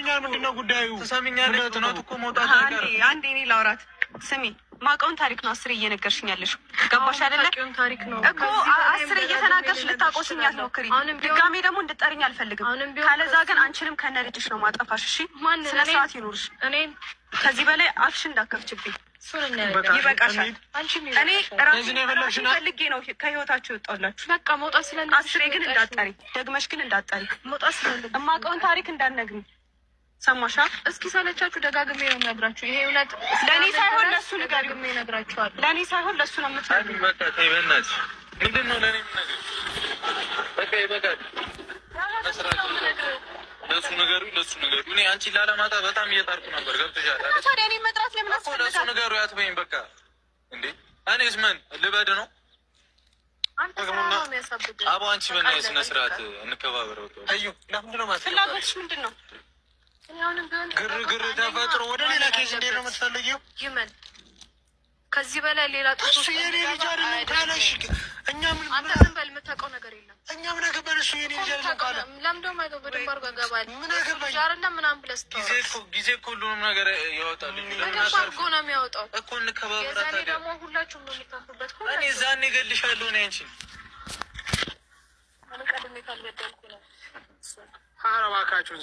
ይገባኛል። ምንድነው ጉዳዩ? ትሰሚኛለሽ? እውነት እኮ መውጣት አንዴ እኔ ላውራት። ስሚ ማውቀውን ታሪክ ነው 10 እየነገርሽኝ ያለሽው። ገባሽ አይደለ እኮ 10 እየተናገርሽ ልታቆስኝ አትሞክሪ። ድጋሜ ደግሞ እንድጠሪኝ አልፈልግም። ካለዛ ግን አንቺንም ከነ ልጅሽ ነው ማጠፋሽ። እሺ ስነ ስርዓት ይኑርሽ። ከዚህ በላይ አፍሽ እንዳከፍችብኝ ይበቃሻል። እኔ ራሴን ፈልጌ ነው ከህይወታችሁ የወጣሁላችሁ። በቃ መውጣት ስለሌለብሽ 10 ግን እንዳትጠሪ፣ ደግመሽ ግን እንዳትጠሪ። መውጣት ስለሌለብሽ የማውቀውን ታሪክ እንዳትነግሪኝ። ሰማሻ? እስኪ ሰለቻችሁ ደጋግሜ ነው የምነግራችሁ። ይሄ እውነት ለኔ ሳይሆን ለሱ ደጋግሜ እነግራችኋለሁ። ለኔ ሳይሆን ለሱ ነው የምትነግሪኝ። በቃ ተይ በእናትሽ። ምንድነው ለኔ የምነግርሽ? በቃ ይበቃል። ለሱ ነገሩ እኔ አንቺን ላለማጣ በጣም እየጣርኩ ነበር። ገብቶሻል አይደል? ታዲያ እኔ መጥራት ለምን አስፈልጋለሁ? ለሱ ነገሩ ያትበይኝ በቃ። እንዴ እኔስ ምን ልበድ ነው? አንተ ነው የሚያሳብድ። አቦ አንቺ በእናትሽ ስነ ስርዓት እንከባበር። በቃ አዩ ለምንድን ነው ማለት ፍላጎትሽ ምንድን ነው? ግርግር ተፈጥሮ ወደ ሌላ ኬዝ እንዴት ነው የምትፈልጊው? ይመን ከዚህ በላይ ሌላ ጥሩ እሱ የኔ ልጅ አይደለም ካለሽ እኛ ምን አንተ ዝም በል። የምታውቀው ነገር የለም። እኛ ምን አገባን? እሱ የኔ ልጅ አይደለም ካለ ለምንድን ነው ማለት በደንብ አድርጎ ገባል። ምን አገባኝ? አይደለም ምናምን ብለህ ጊዜ እኮ ሁሉንም ነገር ያወጣል። በደንብ አድርጎ ነው የሚያወጣው እኮ። እንከባበራ ታዲያ ደግሞ ሁላችሁም ነው የምታፍሩበት። እኔ ዛኔ እገልሻለሁ ነው አንቺን ቀድሜ ካልገደልኩ ነው። ኧረ እባካችሁን